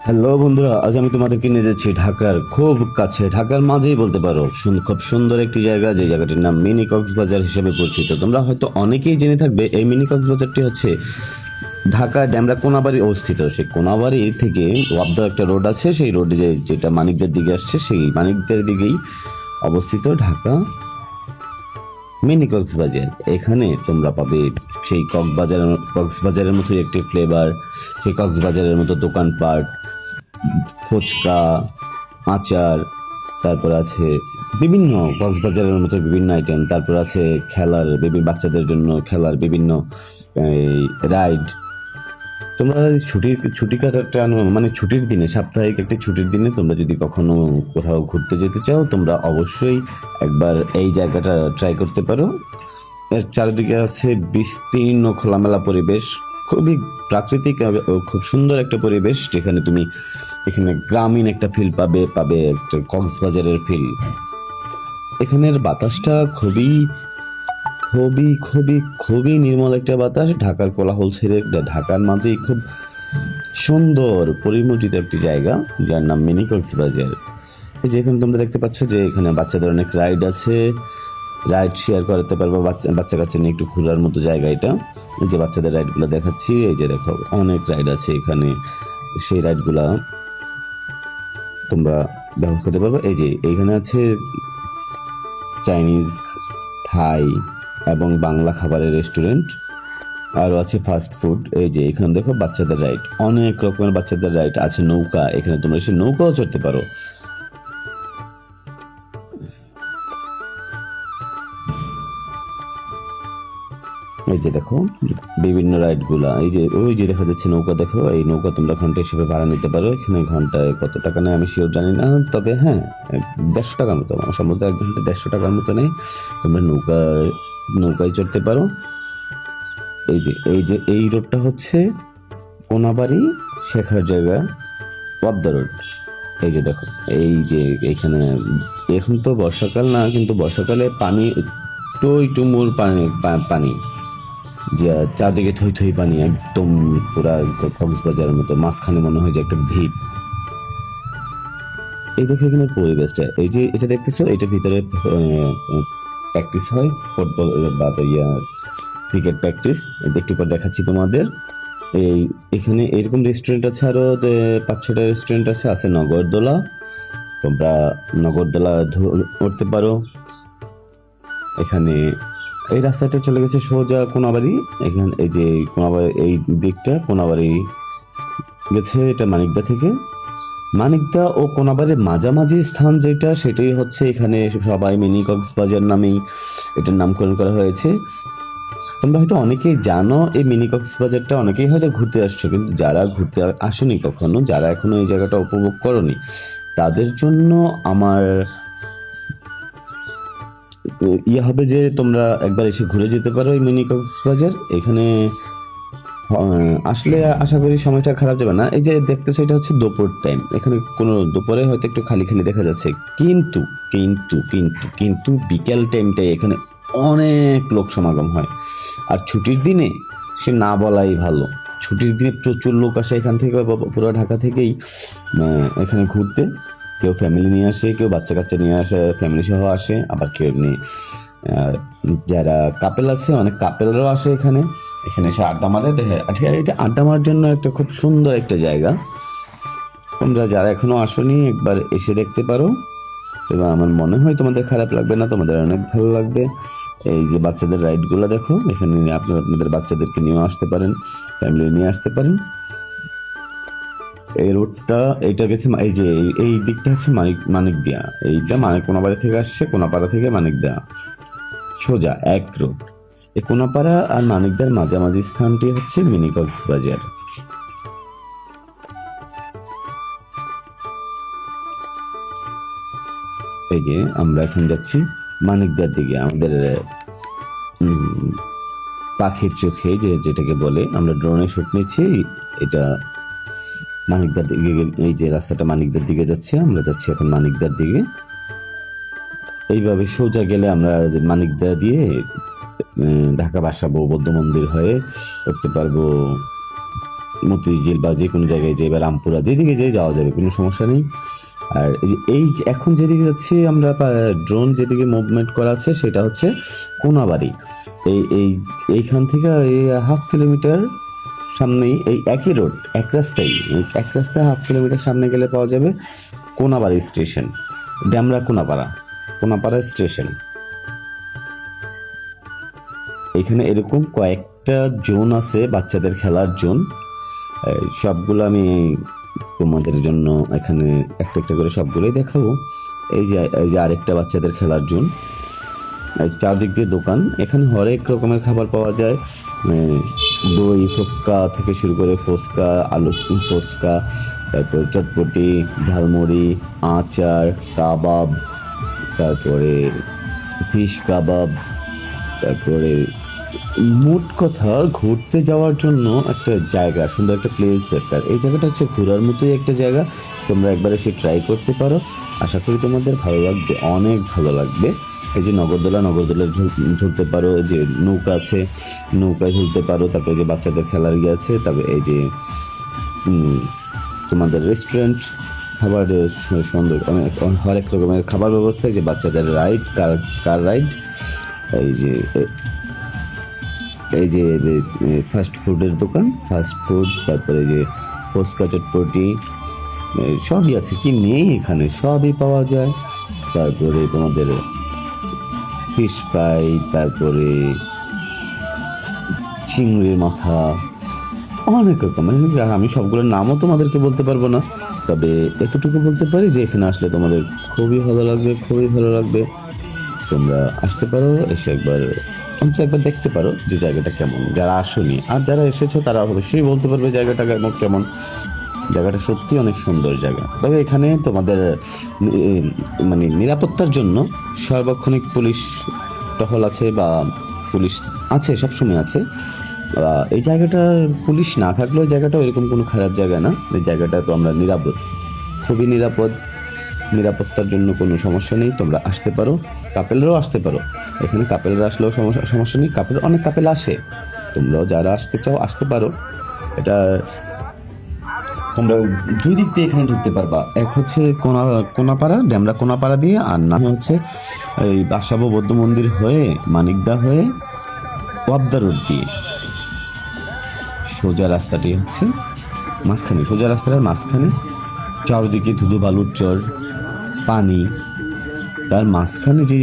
Hello বন্ধুরা, আজ আমি তোমাদেরকে নিয়ে যাচ্ছি ঢাকার খুব কাছে, ঢাকার মাঝেই বলতে পারো। খুব সুন্দর একটি জায়গা, যে জায়গাটির নাম মিনি কক্সবাজার হিসেবে পরিচিত। তোমরা হয়তো অনেকেই জেনে থাকবে এই মিনি কক্সবাজারটি হচ্ছে ঢাকা ড্যামরা কোনাবাড়ি অবস্থিত। সেই কোনাবাড়ি থেকে ওয়াবদা একটা রোড আছে, সেই রোডে যেটা মানিকদের দিকে আসছে, সেই মানিকদের দিকেই অবস্থিত ঢাকা মিনি কক্সবাজার। এখানে তোমরা পাবে সেই কক্সবাজারের মতো একটি ফ্লেভার, সেই কক্সবাজারের মতো দোকানপাট, ফুচকা, আচার, তারপর আছে বিভিন্ন কক্সবাজারের মতো বিভিন্ন আইটেম, তারপর আছে খেলার বিভিন্ন বাচ্চাদের জন্য খেলার বিভিন্ন রাইড। তোমরা ছুটি কাটাটা মানে ছুটির দিনে, সাপ্তাহিক একটি ছুটির দিনে তোমরা যদি কখনো কোথাও ঘুরতে যেতে চাও, তোমরা অবশ্যই একবার এই জায়গাটা ট্রাই করতে পারো। এর চারিদিকে আছে বিস্তীর্ণ খোলামেলা পরিবেশ, খুবই প্রাকৃতিক ও খুব সুন্দর একটা পরিবেশ, যেখানে তুমি এখানে গ্রামীণ একটা ফিল পাবে একটা কক্সবাজারের ফিল। এখানের বাতাসটা খুবই খুবই খুবই খুবই নির্মল একটা বাতাস। ঢাকার কোলাহল ছেড়ে ঢাকার মাঝেই খুব সুন্দর পরিমোচিত একটি জায়গা, যার নাম মিনি কক্সবাজার। এই যে এখানে তোমরা দেখতে পাচ্ছ যে এখানে বাচ্চাদের অনেক রাইড আছে, রাইড শেয়ার করতে পারবো। বাচ্চা কাচ্চা নিয়ে একটু ঘোরার মতো জায়গা এটা। এই যে বাচ্চাদের রাইডগুলো দেখাচ্ছি, এই যে দেখো অনেক রাইড আছে এখানে। সেই রাইডগুলা তোমরা ব্যবহার করতে পারবে। এই যে এইখানে আছে চাইনিজ, থাই এবং বাংলা খাবারের রেস্টুরেন্ট, আরও আছে ফাস্ট ফুড। এই যে এখানে দেখো বাচ্চাদের রাইড, অনেক রকমের বাচ্চাদের রাইড আছে। নৌকা, এখানে তোমরা এসে নৌকাও চড়তে পারো। এই যে দেখো বিভিন্ন রাইডগুলা, এই যে ওই যে দেখা যাচ্ছে নৌকা, দেখো এই নৌকা তোমরা ঘন্টা হিসেবে ভাড়া নিতে পারো। এখানে ঘন্টায় কত টাকা নেয় আমি শিওর জানি না, তবে হ্যাঁ 150 টাকার মতো, আমার সম্ভবত 1 ঘন্টা 150 টাকার মতো নেই। তোমরা নৌকায় চড়তে পারো। এই রোডটা হচ্ছে কোনাবাড়ি শেখার জায়গা, পদ্মা রোড। এই যে দেখো, এই যে এইখানে এখন তো বর্ষাকাল না, কিন্তু বর্ষাকালে পানি টই টুমুর পানি, যে চারদিকে থই থই পানি, একদম পুরা কক্সবাজারের মতো। মাঝখানে মনে হয় যে একটা দ্বীপ। এই দেখো এখানে পরিবেশটা, এই যে এটা দেখতেছো, এটা ভিতরে প্র্যাকটিস হয় ফুটবল বা ক্রিকেট প্র্যাকটিস। একটু পর দেখাচ্ছি তোমাদের। এখানে এরকম রেস্টুরেন্ট আছে, আরো 5-6টা রেস্টুরেন্ট আছে নগরদোলা। তোমরা নগরদোলা উঠতে পারো। এখানে এই রাস্তাটা চলে গেছে সোজা কোনাবাড়ি। এখানে এই যে কোনাবাড়ি, এই দিকটা কোনাবাড়ি গেছে, এটা মানিকদা থেকে। মানিকদা ও কোনাবাড়ির মাঝামাঝি স্থান যেটা, সেটাই হচ্ছে এখানে সবাই মিনি কক্সবাজার নামেই এটার নামকরণ করা হয়েছে। তোমরা হয়তো অনেকেই জানো এই মিনি কক্সবাজারটা, অনেকেই হয়তো ঘুরতে আসছো, কিন্তু যারা ঘুরতে আসেনি কখনো, যারা এখনো এই জায়গাটা উপভোগ করনি, তাদের জন্য আমার হবে যে তোমরা একবার এসে ঘুরে যেতে পারো এই মিনি কক্সবাজার। এখানে আসলে আশা করি সময়টা খারাপ যাবে না। এই যে দেখতেছো, এটা হচ্ছে দুপুর টাইম, এখানে কোনো দুপুরে হয়তো একটু খালি খালি দেখা যাচ্ছে, কিন্তু কিন্তু কিন্তু কিন্তু বিকেল টাইমটাই এখানে অনেক লোক সমাগম হয়। আর ছুটির দিনে সে না বলাই ভালো। ছুটির দিনে প্রচুর লোক আসে এখান থেকে, পুরো ঢাকা থেকেই এখানে ঘুরতে। কেউ ফ্যামিলি নিয়ে আসে, কেউ বাচ্চা কাচ্চা নিয়ে আসে, ফ্যামিলি সহ আসে, আবার কেউ এমনি যারা কাপেল আছে, অনেক কাপেলরাও আসে এখানে। এখানে এসে আড্ডা মারে। দেখে এটা আড্ডা মারার জন্য একটা খুব সুন্দর একটা জায়গা। তোমরা যারা এখনো আসোনি, একবার এসে দেখতে পারো। এবং আমার মনে হয় তোমাদের খারাপ লাগবে না, তোমাদের অনেক ভালো লাগবে। এই যে বাচ্চাদের রাইডগুলো দেখো, এখানে আপনাদের বাচ্চাদেরকে নিয়েও আসতে পারেন, ফ্যামিলি নিয়ে আসতে পারেন। এই রোডটা, এইটা গেছে, এই যে এই দিকটা হচ্ছে মানিকদিয়া। এইটা কোনাপাড়া থেকে আসছে, কোনাপাড়া থেকে মানিকদিয়া সোজা এক রোড। এই কোনাপাড়া আর মানিকদার মাঝামাঝি স্থানটি হচ্ছে মিনি কক্সবাজার। এই যে আমরা এখন যাচ্ছি মানিকদার দিকে, আমাদের পাখির চোখে যেটাকে বলে, আমরা ড্রোনে শুট নিচ্ছি। এটা মানিকদার দিকে, এই যে রাস্তাটা মানিকদার দিকে যাচ্ছে, আমরা যাচ্ছি এখন মানিকদার দিকে। এইভাবে সোজা গেলে আমরা মানিকদা দিয়ে ঢাকা বাসাবো, বৌদ্ধ মন্দির হয়ে উঠতে পারবো মতিঝিল বা যে কোনো জায়গায় যে বা রামপুরা যেদিকে যেয়ে যাওয়া যাবে, কোনো সমস্যা নেই। আর এই এখন যেদিকে যাচ্ছি আমরা, ড্রোন যেদিকে মুভমেন্ট করা আছে সেটা হচ্ছে কোনাবাড়ি। এইখান থেকে এই 1/2 কিলোমিটার সামনেই এই একই রোড, এক রাস্তায় হাফ কিলোমিটার সামনে গেলে পাওয়া যাবে কোনাবাড়ি স্টেশন, ড্যামরা কোনাপাড়া স্টেশন। এখানে এরকম কয়েকটা জোন আছে, বাচ্চাদের খেলার জোন। সবগুলো আমি তোমাদের জন্য এখানে একটা একটা করে সবগুলোই দেখাবো। এই যে আরেকটা বাচ্চাদের খেলার জোন, চারদিক দিয়ে দোকান। এখানে হরেক রকমের খাবার পাওয়া যায়, দই ফুচকা থেকে শুরু করে আলু ফুচকা, তারপর চটপটি, ঝালমুড়ি, আচার, কাবাব, তারপরে ফিশ কাবাব। তারপরে মোট কথা ঘুরতে যাওয়ার জন্য একটা জায়গা, সুন্দর একটা প্লেস দরকার। এই জায়গাটা হচ্ছে ঘোরার মতোই একটা জায়গা, তোমরা একবার এসে ট্রাই করতে পারো। আশা করি তোমাদের ভালো লাগবে, অনেক ভালো লাগবে। এই যে নগরদোলা ঝুলতে পারো, যে নৌকা আছে নৌকায় ঝুলতে পারো। তারপরে যে বাচ্চাদের খেলার ইয়ে আছে, তারপরে এই যে তোমাদের রেস্টুরেন্ট, খাবারের সুন্দর হরেক রকমের খাবার ব্যবস্থা। যে বাচ্চাদের রাইড, কার রাইড, এই যে ফাস্ট ফুডের দোকান, তারপরে যে ফুচকা, চটপটি সবই আছে, কি নেই এখানে, সবই পাওয়া যায়। তারপরে তোমাদের ফিশ ফ্রাই, তারপরে চিংড়ির মাথা, অনেক রকম। আমি সবগুলোর নামও তোমাদেরকে বলতে পারবো না, তবে এতটুকু বলতে পারি যে এখানে আসলে তোমাদের খুবই ভালো লাগবে। তোমরা আসতে পারো, এসে একবার দেখতে পারো যে জায়গাটা কেমন। যারা আসোনি আর যারা এসেছো তারা অবশ্যই বলতে পারবে জায়গাটা কেমন। জায়গাটা সত্যি অনেক সুন্দর জায়গা। তবে এখানে তোমাদের মানে নিরাপত্তার জন্য সার্বক্ষণিক পুলিশ টহল আছে, বা পুলিশ আছে, সবসময় আছে। এই জায়গাটা পুলিশ না থাকলেও জায়গাটা এরকম কোনো খারাপ জায়গা না। এই জায়গাটা তো আমরা খুবই নিরাপত্তার জন্য কোনো সমস্যা নেই। তোমরা আসতে পারো, কাপেলরাও আসতে পারো। এখানে কাপেলরা আসলেও সমস্যা নেই, অনেক কাপেল আসে। তোমরাও যারা আসতে চাও আসতে পারো। এটা তোমরা দুই দিক দিয়ে এখানে ঢুকতে পারবা। এক হচ্ছে কোনাপাড়া, ড্যামরা কোনাপাড়া দিয়ে, আর না হচ্ছে এই বাসাবো বৌদ্ধ মন্দির হয়ে মানিকদা হয়ে ওয়াবদা রোড দিয়ে। সোজা রাস্তাটার মাঝখানে চারদিকে ধুধু বালুর চর, পানি, তার মাঝখানে যে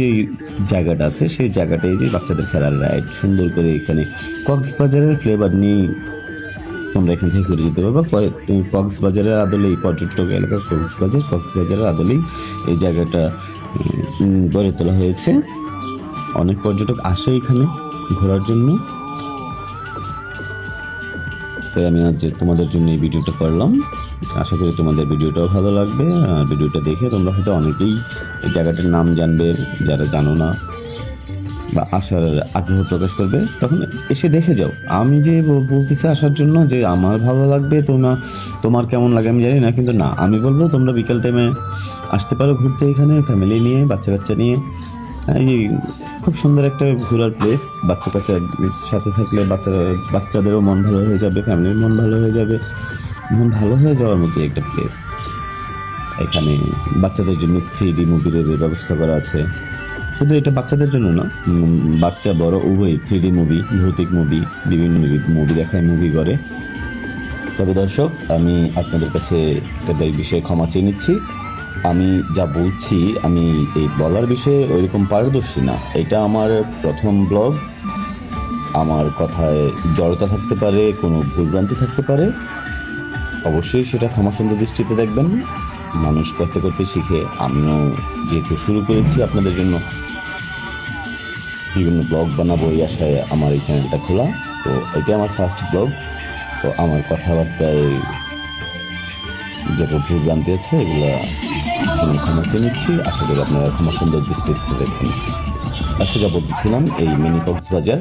জায়গাটা আছে সেই জায়গাটায় যে বাচ্চাদের খেলার রাইড, সুন্দর করে এখানে কক্সবাজারের ফ্লেভার নিয়ে তোমরা এখান থেকে ঘুরে যেতে পারবা। কক্সবাজারের আদলেই, পর্যটক এলাকা কক্সবাজারের আদলেই এই জায়গাটা গড়ে তোলা হয়েছে। অনেক পর্যটক আসে এখানে ঘোরার জন্য। তাই আমি আজ তোমাদের জন্য এই ভিডিওটা করলাম। আশা করি তোমাদের ভিডিওটাও ভালো লাগবে। ভিডিওটা দেখে তোমরা হয়তো অনেকেই এই জায়গাটার নাম জানবে, যারা জানো না বা আসার আগ্রহ প্রকাশ করবে, তখন এসে দেখে যাও। আমি যে বলতেছি আসার জন্য যে আমার ভালো লাগবে, তোমার কেমন লাগে আমি জানি না, কিন্তু না, আমি বলবো তোমরা বিকাল টাইমে আসতে পারো ঘুরতে, এখানে ফ্যামিলি নিয়ে, বাচ্চা নিয়ে। এই খুব সুন্দর একটা ঘোরার প্লেস। বাচ্চা সাথে থাকলে বাচ্চাদেরও মন ভালো হয়ে যাবে, ফ্যামিলির মন ভালো হয়ে যাবে, মন ভালো হয়ে যাওয়ার মতো একটা প্লেস। এখানে বাচ্চাদের জন্য 3D মুভির ব্যবস্থা করা আছে। শুধু এটা বাচ্চাদের জন্য না, বাচ্চা বড় উভয় 3D মুভি, ভৌতিক মুভি, বিভিন্ন মুভি দেখায়, মুভি করে। তবে দর্শক, আমি আপনাদের কাছে একটা বিষয়ে ক্ষমা চেয়ে নিচ্ছি। আমি যা বলছি, আমি এই বলার বিষয়ে ওইরকম পারদর্শী না। এটা আমার প্রথম ব্লগ। আমার কথায় জড়তা থাকতে পারে, কোনো ভুলভ্রান্তি থাকতে পারে, অবশ্যই সেটা ক্ষমাসুন্দর দৃষ্টিতে দেখবেন। মানুষ করতে করতে শিখে। আমিও যেহেতু শুরু করেছি আপনাদের জন্য বিভিন্ন ব্লগ বানাবো এই আশায় আমার এই চ্যানেলটা খোলা। তো এটা আমার ফার্স্ট ব্লগ। তো আমার কথাবার্তায় যত ভুলভ্রান্তি আছে এগুলো আমি ক্ষমা চেয়ে নিচ্ছি। আশা করি আপনারা ক্ষমা সুন্দর দৃষ্টিতে দেখবেন। আচ্ছা, যা বলতেছিলাম, এই মিনি কক্সবাজার,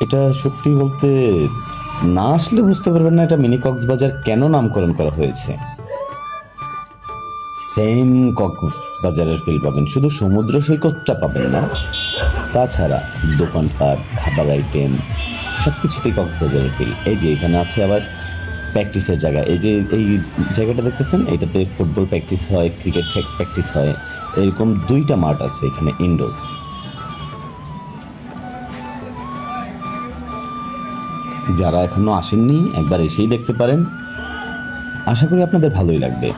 এটা সত্যি বলতে না আসলে বুঝতে পারবেন না এটা মিনি কক্সবাজার কেন নামকরণ করা হয়েছে। সেম কক্সবাজারের ফিল পাবেন, শুধু সমুদ্র সৈকতটা পাবেন না, তাছাড়া দোকানপাট, খাবার আইটেম সব কিছুতেই কক্সবাজারের ফিল। এই যে এখানে আছে আবার প্র্যাকটিসের জায়গা, এই যে এই জায়গাটা দেখতেছেন, এটাতে ফুটবল প্র্যাকটিস হয়, ক্রিকেট প্র্যাকটিস হয়, এরকম 2টা মাঠ আছে এখানে ইনডোর। যারা এখনো আসেননি একবার এসেই দেখতে পারেন, আশা করি আপনাদের ভালোই লাগবে।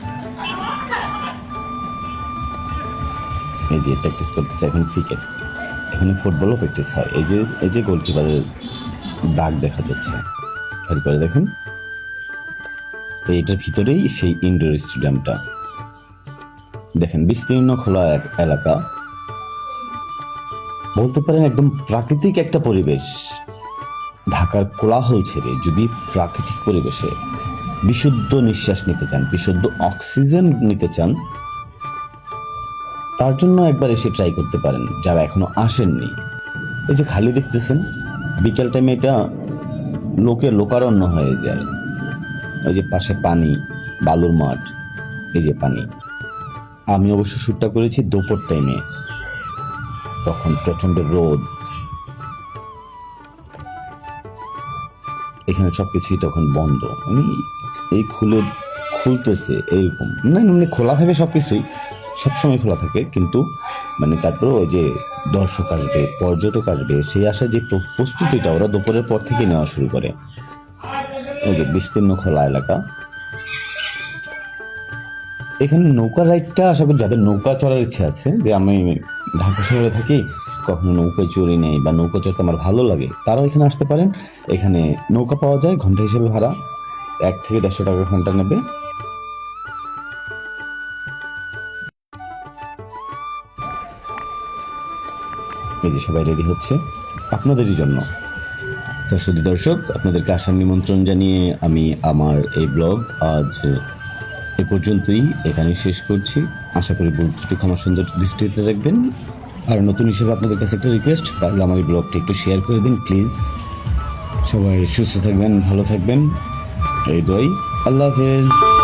এই যে প্র্যাকটিস করতেছে এখন ক্রিকেট, এখানে ফুটবলও প্র্যাকটিস হয়। এই যে গোলকিপারের দাগ দেখা যাচ্ছে, খেয়াল করে দেখেন। এইটার ভিতরেই সেই ইনডোর স্টেডিয়ামটা দেখেন, বিস্তীর্ণ খোলা এক এলাকা, বলতে পারেন একদম প্রাকৃতিক একটা পরিবেশ। ঢাকার কোলাহল ছেড়ে যদি প্রাকৃতিক পরিবেশে বিশুদ্ধ নিঃশ্বাস নিতে চান, বিশুদ্ধ অক্সিজেন নিতে চান, তার জন্য একবার এসে ট্রাই করতে পারেন যারা এখনো আসেননি। এই যে খালি দেখতেছেন, বিকেল টাইমে এটা লোকারণ্য হয়ে যায়। ওই যে পাশে পানি, বালুর মাঠ, এই যে পানি। আমি অবশ্য শ্যুটটা করেছি দুপুর টাইমে, তখন প্রচন্ড রোদ, এখানে সবকিছুই তখন বন্ধ, মানে এই খুলতেছে এরকম না, মানে খোলা থাকে সবকিছুই, সবসময় খোলা থাকে, কিন্তু মানে তারপর ওই যে দর্শক আসবে, পর্যটক আসবে, সেই আশায় যে প্রস্তুতিটা ওরা দুপুরের পর থেকে নেওয়া শুরু করে। এই যে বিস্তীর্ণ খোলা এলাকা, এখানে নৌকা রাইডটা আশা করি যাদের নৌকা চড়ার ইচ্ছা আছে, যে আমি ঢাকা শহরে থাকি, কখনো নৌকায় চড়ি নেই বা নৌকা চড়তে আমার ভালো লাগে, তারাও এখানে আসতে পারেন। এখানে নৌকা পাওয়া যায়, ঘন্টা হিসেবে ভাড়া 1 থেকে 150 টাকা ঘন্টা নেবে। এই যে সবাই রেডি হচ্ছে আপনাদেরই জন্য। তো শুধু দর্শক, আপনাদেরকে আসার নিমন্ত্রণ জানিয়ে আমি আমার এই ব্লগ আজ এ পর্যন্তই এখানে শেষ করছি। আশা করি ভুল ত্রুটি ক্ষমা সুন্দর দৃষ্টিতে দেখবেন। আর নতুন হিসেবে আপনাদের কাছে একটা রিকোয়েস্ট, পারলে আমার এই ব্লগটি একটু শেয়ার করে দিন প্লিজ। সবাই সুস্থ থাকবেন, ভালো থাকবেন, এই দোয়াই। আল্লাহ হাফেজ।